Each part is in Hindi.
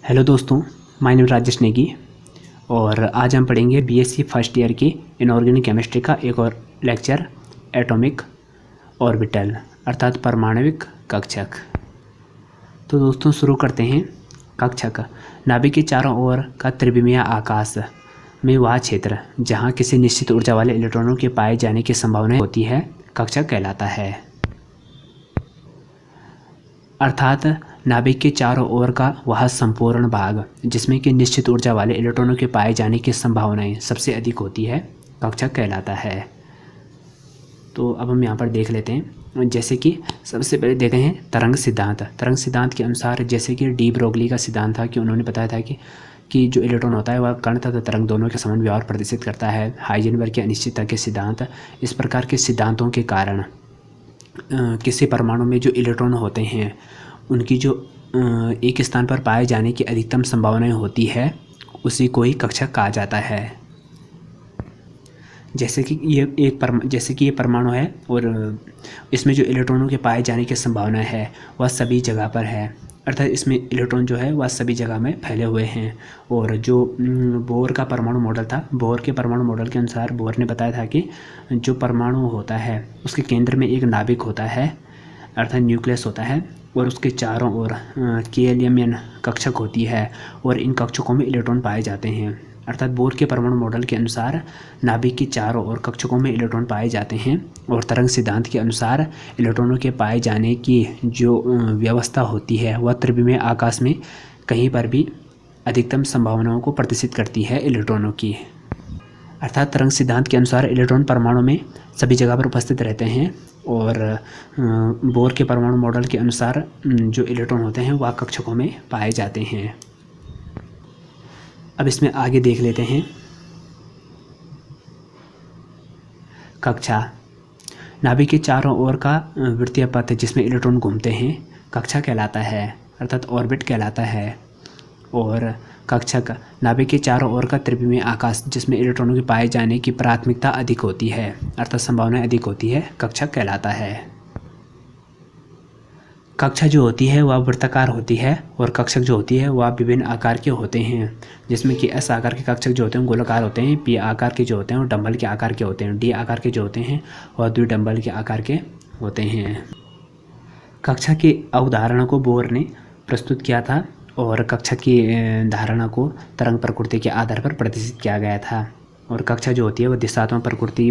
हेलो दोस्तों, माय नेम राजेश नेगी और आज हम पढ़ेंगे बीएससी फर्स्ट ईयर की इनऑर्गेनिक केमिस्ट्री का एक और लेक्चर एटॉमिक ऑर्बिटल अर्थात परमाणविक कक्षक। तो दोस्तों शुरू करते हैं। कक्षक नाभिक के चारों ओर का त्रिविमीय आकाश में वह क्षेत्र जहाँ किसी निश्चित ऊर्जा वाले इलेक्ट्रॉनों के पाए जाने की संभावना होती है कक्षक कहलाता है। अर्थात नाभिक के चारों ओर का वह संपूर्ण भाग जिसमें कि निश्चित ऊर्जा वाले इलेक्ट्रॉनों के पाए जाने की संभावनाएं सबसे अधिक होती है कक्षक कहलाता है। तो अब हम यहाँ पर देख लेते हैं। जैसे कि सबसे पहले देखे हैं तरंग सिद्धांत। तरंग सिद्धांत के अनुसार जैसे कि डी ब्रोगली का सिद्धांत था कि उन्होंने बताया था कि जो इलेक्ट्रॉन होता है वह कण तथा तरंग दोनों के समान व्यवहार प्रदर्शित करता है। हाइजेनबर्ग की अनिश्चितता के सिद्धांत। इस प्रकार के सिद्धांतों के कारण किसी परमाणु में जो इलेक्ट्रॉन होते हैं उनकी जो एक स्थान पर पाए जाने की अधिकतम संभावनाएं होती है उसी को ही कक्षक कहा जाता है। जैसे कि ये परमाणु है और इसमें जो इलेक्ट्रॉनों के पाए जाने की संभावना है वह सभी जगह पर है। अर्थात इसमें इलेक्ट्रॉन जो है वह सभी जगह में फैले हुए हैं। और जो बोर का परमाणु मॉडल था, बोर के परमाणु मॉडल के अनुसार बोर ने बताया था कि जो परमाणु होता है उसके केंद्र में एक नाभिक होता है अर्थात न्यूक्लियस होता है और उसके चारों ओर KLMN कक्षक होती है और इन कक्षकों में इलेक्ट्रॉन पाए जाते हैं। अर्थात बोर के परमाणु मॉडल के अनुसार नाभिक के चारों ओर कक्षकों में इलेक्ट्रॉन पाए जाते हैं और तरंग सिद्धांत के अनुसार इलेक्ट्रॉनों के पाए जाने की जो व्यवस्था होती है वह त्रिविमीय आकाश में कहीं पर भी अधिकतम संभावनाओं को प्रदर्शित करती है इलेक्ट्रॉनों की। अर्थात तरंग सिद्धांत के अनुसार इलेक्ट्रॉन परमाणु में सभी जगह पर उपस्थित रहते हैं और बोर के परमाणु मॉडल के अनुसार जो इलेक्ट्रॉन होते हैं वह कक्षकों में पाए जाते हैं। अब इसमें आगे देख लेते हैं। कक्षा नाभिक के चारों ओर का वृत्तीय पथ जिसमें इलेक्ट्रॉन घूमते हैं कक्षा कहलाता है अर्थात ऑर्बिट कहलाता है। और कक्षक नाभिक के चारों ओर का त्रिविमीय आकाश जिसमें इलेक्ट्रॉनों के पाए जाने की प्राथमिकता अधिक होती है अर्थात संभावना अधिक होती है कक्षक कहलाता है। कक्षा जो होती है वह वृत्ताकार होती है और कक्षक जो होती है वह विभिन्न आकार के होते हैं जिसमें कि S आकार के कक्षक जो होते हैं गोलाकार होते हैं, P आकार के जो होते हैं और डंबल के आकार के होते हैं, D आकार के जो होते हैं और द्विडंबल के आकार के होते हैं। कक्षा की अवधारणा को बोर ने प्रस्तुत किया था और कक्षा की धारणा को तरंग प्रकृति के आधार पर प्रदर्शित किया गया था। और कक्षा जो होती है वह दिशात्मक प्रकृति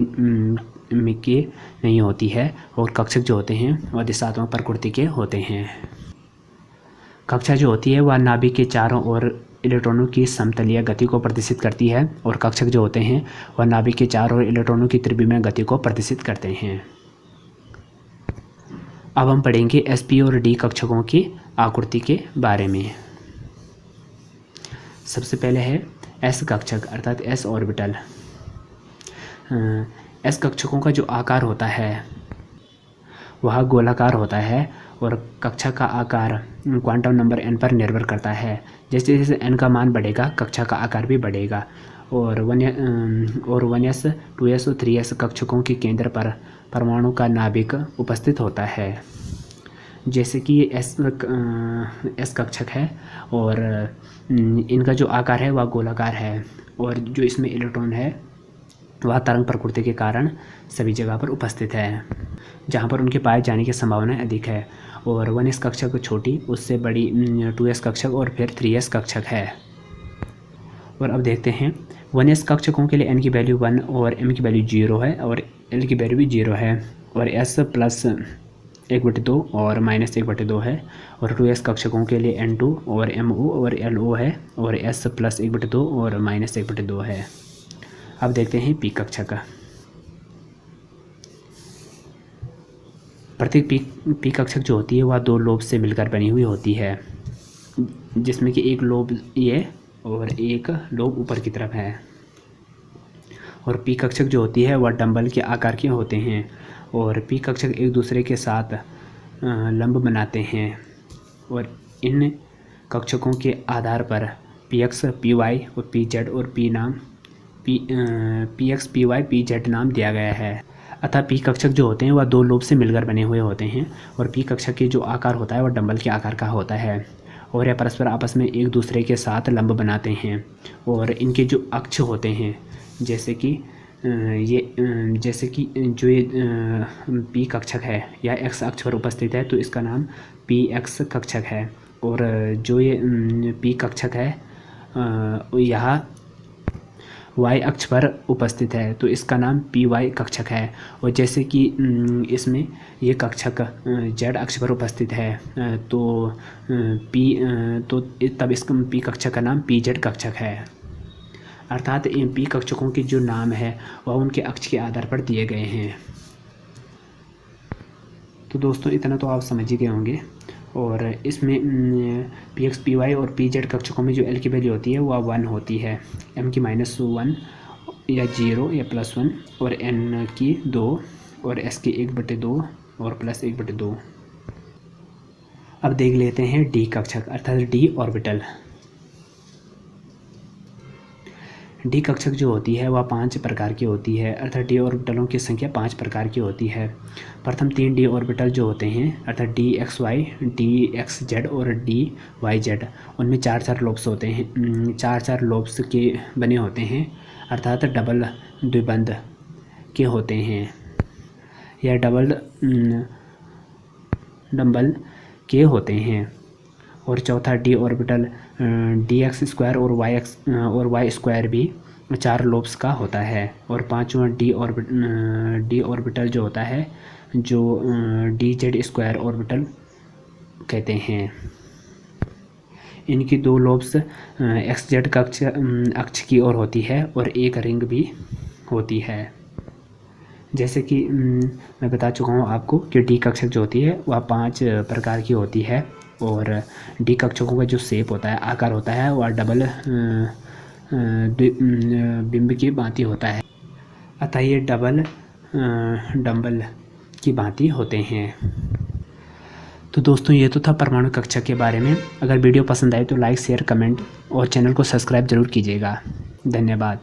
की नहीं होती है और कक्षक जो होते हैं वह दिशात्मक प्रकृति के होते हैं। कक्षा जो होती है वह नाभिक के चारों ओर इलेक्ट्रॉनों की समतलीय गति को प्रदर्शित करती है और कक्षक जो होते हैं वह नाभिक के चारों ओर इलेक्ट्रॉनों की त्रिविमीय गति को प्रदर्शित करते हैं। अब हम पढ़ेंगे SP और D कक्षकों की आकृति के बारे में। सबसे पहले है S कक्षक अर्थात S ऑर्बिटल। S कक्षकों का जो आकार होता है वह गोलाकार होता है और कक्षा का आकार क्वांटम नंबर n पर निर्भर करता है। जैसे जैसे n का मान बढ़ेगा कक्षा का आकार भी बढ़ेगा। और 1s 2s और 3s कक्षकों के केंद्र पर परमाणु का नाभिक उपस्थित होता है। जैसे कि ये S कक्षक है और इनका जो आकार है वह गोलाकार है और जो इसमें इलेक्ट्रॉन है वह तरंग प्रकृति के कारण सभी जगह पर उपस्थित है जहाँ पर उनके पाए जाने की संभावना अधिक है। और 1s कक्षक छोटी, उससे बड़ी 2s कक्षक और फिर 3s कक्षक है। और अब देखते हैं 1s कक्षकों के लिए n की वैल्यू 1 और m की वैल्यू 0 है और l की वैल्यू भी 0 है और s प्लस 1/2 और माइनस 1/2 है। और 2s कक्षकों के लिए n2 और mo और lo है और s प्लस 1/2 और माइनस 1/2 है। अब देखते हैं p कक्षक। प्रत्येक p कक्षक जो होती है वह 2 लोब से मिलकर बनी हुई होती है जिसमें कि एक लोब ये और एक लोब ऊपर की तरफ है। और p कक्षक जो होती है वह डंबल के आकार के होते हैं और p कक्षक एक दूसरे के साथ लंब बनाते हैं और इन कक्षकों के आधार पर px py और pz और px py pz नाम दिया गया है। अतः पी कक्षक जो होते हैं वह 2 लोब से मिलकर बने हुए होते हैं और पी कक्षक के जो आकार होता है वह डंबल के आकार का होता है और यह परस्पर आपस में एक दूसरे के साथ लंब बनाते हैं। और इनके जो अक्ष होते हैं, जैसे कि जो ये पी कक्षक है या एक्स अक्ष पर उपस्थित है तो इसका नाम पी एक्स कक्षक है। और जो ये पी कक्षक है यह वाई अक्ष पर उपस्थित है तो इसका नाम पी वाई कक्षक है। और जैसे कि इसमें ये कक्षक जेड अक्ष पर उपस्थित है तब इस पी कक्षक का नाम पी जेड कक्षक है। अर्थात इन पी कक्षकों के जो नाम है वह उनके अक्ष के आधार पर दिए गए हैं। तो दोस्तों इतना तो आप समझ ही गए होंगे। और इसमें पी एक्स पी वाई और पी जेड कक्षकों में जो एल की वैल्यू होती है वह 1 होती है, एम की -1 या 0 या +1 और एन की 2 और एस की 1/2 और +1/2। अब देख लेते हैं डी कक्षक अर्थात डी ऑर्बिटल। डी कक्षक जो होती है वह 5 प्रकार की होती है, अर्थात डी ऑर्बिटलों की संख्या 5 प्रकार की होती है। प्रथम 3 डी ऑर्बिटल जो होते हैं अर्थात D X Y, D X Z और डी वाई जेड, उनमें 4-4 लोब्स होते हैं, 4-4 लोब्स के बने होते हैं, अर्थात डबल द्विबंध के होते हैं या डबल के होते हैं। और चौथा D orbital D x square और वाई स्क्वायर भी 4 लोब्स का होता है। और पांचवा डी ऑर्बिटल जो होता है जो डी जेड स्क्वायर ऑर्बिटल कहते हैं। इनकी 2 लोब्स एक्स जेड अक्ष की ओर होती है और एक रिंग भी होती है। जैसे कि मैं बता चुका हूँ आपको कि डी कक्षक जो होती है वह 5 प्रकार की होती है। और डी कक्षकों का जो शेप होता है, आकार होता है, वह डबल बिंब की भांति होता है, अतः ये डंबल की भांति होते हैं। तो दोस्तों ये तो था परमाणु कक्षक के बारे में। अगर वीडियो पसंद आए तो लाइक शेयर कमेंट और चैनल को सब्सक्राइब जरूर कीजिएगा। धन्यवाद।